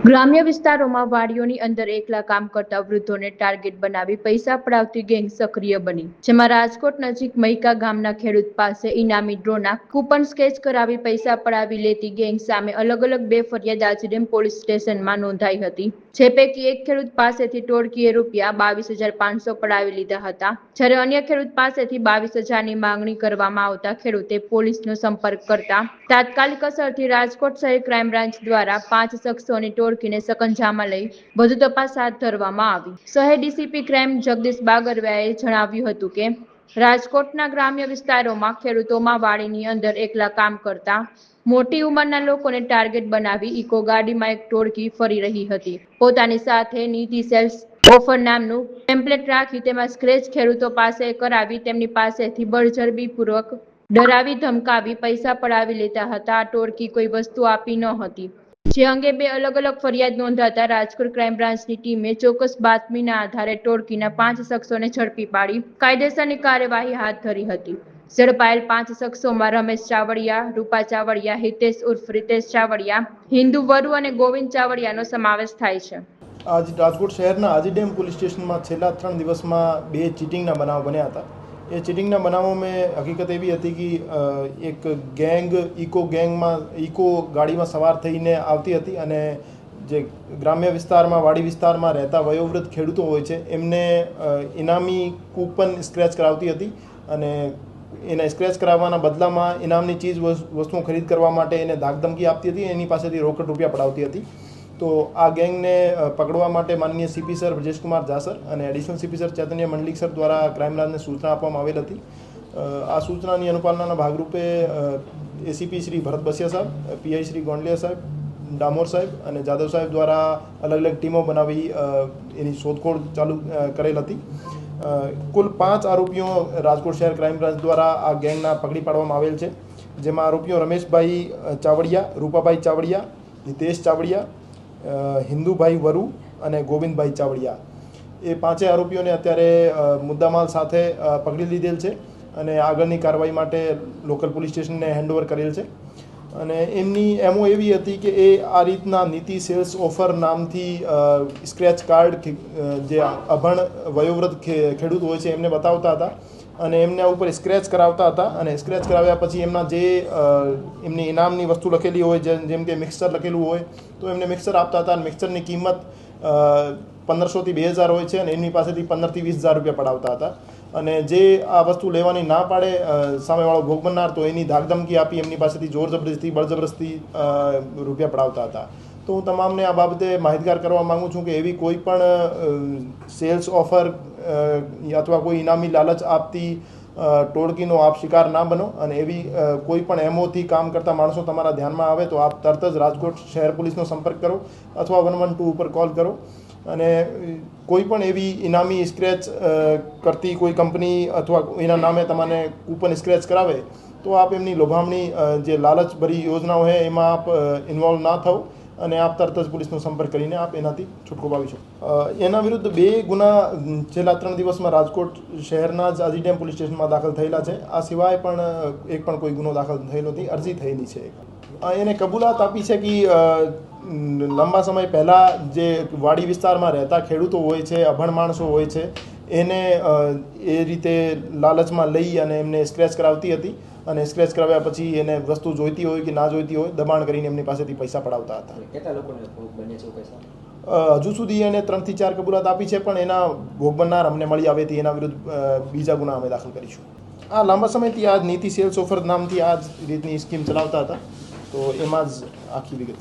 ગ્રામ્ય વિસ્તારોમાં વાડીઓની અંદર એકલા કામ કરતા વૃદ્ધોને ટાર્ગેટ બનાવી પૈસા પડાવતી ગેંગ સક્રિય બની, જેમાં રાજકોટ નજીક મૈકા ગામના ખેડૂત પાસે ઇનામી ડ્રોના કૂપન સ્કેચ કરાવી પૈસા પડાવી લેતી ગેંગ સામે અલગ અલગ 2 ફરિયાદ આજીડેમ પોલીસ સ્ટેશનમાં નોંધાઈ હતી, જે પૈકી એક ખેડૂત પાસેથી ટોળકીએ રૂપિયા 22,500 પડાવી લીધા હતા, જ્યારે અન્ય ખેડૂત પાસેથી 22,000ની માંગણી કરવામાં આવતા ખેડૂતે પોલીસનો સંપર્ક કરતા તાત્કાલિક અસરથી રાજકોટ શહેર ક્રાઇમ બ્રાન્ચ દ્વારા 5 શખ્સોની ટોળકીને સકંજામાં લઈ વધુ તપાસ હાથ ધરવામાં આવી। શહેર ડીસીપી ક્રાઇમ જગદીશ બાગરવાએ જણાવ્યું હતું કે રાજકોટના ગ્રામ્ય વિસ્તારોમાં ખેડૂતોમાં વાડીની અંદર એકલા કામ કરતા મોટી ઉંમરના લોકોને ટાર્ગેટ બનાવી ઇકો ગાડીમાં એક ટોળકી ફરી રહી હતી। પોતાની સાથે નીતિ સેલ્સ ઓફર નામનું ટેમ્પલેટ રાખી તેમાં સ્ક્રેચ ખેડૂતો પાસે કરાવી તેમની પાસેથી બળજબરીપૂર્વક ડરાવી ધમકાવી પૈસા પડાવી લેતા હતા। આ ટોળકી કોઈ વસ્તુ આપી ન હતી, જે અંગે 2 અલગ અલગ ફરિયાદ નોંધાતા રાજકોટ ક્રાઇમ બ્રાન્ચની ટીમે ચોક્કસ બાતમીના આધારે ટોળકીના 5 શખ્સોને ઝડપી પાડી કાયદેસરની કાર્યવાહી હાથ ધરી હતી। ઝડપાયેલ 5 શખ્સોમાં રમેશ ચાવડિયા, રૂપા ચાવડિયા, હિતેશ ઉર્ફ રીતેશ ચાવડિયા, હિન્દુ વરુ અને ગોવિંદ ચાવડિયાનો સમાવેશ થાય છે। આજ રાજકોટ શહેરના આજીડેમ પોલીસ સ્ટેશનમાં છેલ્લા 3 દિવસમાં 2 ચીટિંગના બનાવ બન્યા હતા। એ ચીટિંગના બનાવોમાં હકીકત એવી હતી કે એક ગેંગ ઇકો ગાડીમાં સવાર થઈને આવતી હતી અને જે ગ્રામ્ય વિસ્તારમાં વાડી વિસ્તારમાં રહેતા વયોવૃદ્ધ ખેડૂતો હોય છે એમને ઇનામી કૂપન સ્ક્રેચ કરાવતી હતી અને એને સ્ક્રેચ કરાવવાના બદલામાં ઇનામની ચીજ વસ્તુઓ ખરીદ કરવા માટે એને ધાકધમકી આપતી હતી, એની પાસેથી રોકડ રૂપિયા પડાવતી હતી। તો આ ગેંગને પકડવા માટે માનનીય CP sir Brajeshkumar Jha sir અને એડિશનલ સીપી સર ચૈતન્ય મંડલિક સર દ્વારા ક્રાઇમ બ્રાન્ચને સૂચના આપવામાં આવેલ હતી। આ સૂચનાની અનુપાલનાના ભાગરૂપે એસીપી શ્રી ભરત બસિયા સાહેબ, પીઆઈ શ્રી ગોંડલિયા સાહેબ, ડામોર સાહેબ અને જાદવ સાહેબ દ્વારા અલગ અલગ ટીમો બનાવી એની શોધખોળ ચાલુ કરેલ હતી। કુલ 5 આરોપીઓ રાજકોટ શહેર ક્રાઇમ બ્રાન્ચ દ્વારા આ ગેંગના પકડી પાડવામાં આવેલ છે, જેમાં આરોપીઓ રમેશભાઈ ચાવડિયા, રૂપાભાઈ ચાવડિયા, હિતેશ ચાવડિયા, હિન્દુભાઈ વરુ અને ગોવિંદભાઈ ચાવડિયા, એ 5 આરોપીઓને અત્યારે મુદ્દામાલ સાથે પકડી લીધેલ છે અને આગળની કાર્યવાહી માટે લોકલ પોલીસ સ્ટેશનને હેન્ડઓવર કરેલ છે। અને એમની એમઓ એવી હતી કે એ આ રીતના નીતિ સેલ્સ ઓફર નામથી સ્ક્રેચ કાર્ડ જે અભણ વયોવૃદ્ધ ખેડૂત હોય છે એમને બતાવતા હતા અને એમના ઉપર સ્ક્રેચ કરાવતા હતા અને સ્ક્રેચ કરાવ્યા પછી એમના જે એમની ઇનામની વસ્તુ લખેલી હોય, જેમ કે મિક્સર લખેલું હોય તો એમને મિક્સર આપતા હતા અને મિક્સરની કિંમત 1500 થી 2000 હોય છે અને એમની પાસેથી 15 થી 20,000 રૂપિયા પડાવતા હતા અને જે આ વસ્તુ લેવાની ના પાડે સામેવાળો ભોગ બનનાર તો એની ધાકધમકી આપી એમની પાસેથી જોર જબરદસ્તી બળજબરસ્તી રૂપિયા પડાવતા હતા। તો હું તમામને આ બાબતે માહિતગાર કરવા માગું છું કે એવી કોઈ પણ સેલ્સ ઓફર અથવા કોઈ ઇનામી લાલચ આપતી ટોળકીનો આપ શિકાર ના બનો અને એવી કોઈ પણ એમઓથી કામ કરતા માણસો તમારા ધ્યાનમાં આવે તો આપ તરત જ રાજકોટ શહેર પોલીસનો સંપર્ક કરો અથવા 112 ઉપર કોલ કરો અને કોઈ પણ એવી ઇનામી સ્ક્રેચ કરતી કોઈ કંપની અથવા એના નામે તમને કૂપન સ્ક્રેચ કરાવે તો આપ એમની લોભામણી જે લાલચભરી યોજનાઓ છે એમાં આપ ઇન્વોલ્વ ના થાઓ અને આપ તરત જ પોલીસનો સંપર્ક કરીને આપ એનાથી છૂટકો પામી શકો। એના વિરુદ્ધ 2 ગુના છેલ્લા 3 દિવસમાં રાજકોટ શહેરના જ આજીડેમ પોલીસ સ્ટેશનમાં દાખલ થયેલા છે। આ સિવાય પણ એક પણ કોઈ ગુનો દાખલ થયેલો નથી, અરજી થયેલી છે। એને કબૂલાત આપી છે કે લાંબા સમય પહેલાં જે વાડી વિસ્તારમાં રહેતા ખેડૂતો હોય છે, અભણ માણસો હોય છે, એને એ રીતે લાલચમાં લઈ અને એમને સ્ક્રેચ કરાવતી હતી અને સ્ક્રેચ કરાવ્યા પછી એને વસ્તુ જોઈતી હોય કે ના જોઈતી હોય દબાણ કરીને એમની પાસેથી પૈસા પડાવતા હતા। કેટલા લોકોને ભોગ બને છે પૈસા? હજુ સુધી એને 3 થી 4 કબૂલાત આપી છે, પણ એના ભોગ બનનાર અમને મળી આવેથી એના વિરુદ્ધ બીજા ગુના અમે દાખલ કરીશું। આ લાંબા સમયથી આ નીતિ સેલ્સ ઓફર નામથી આ જ રીતની સ્કીમ ચલાવતા હતા, તો એમાં જ આખી વિગત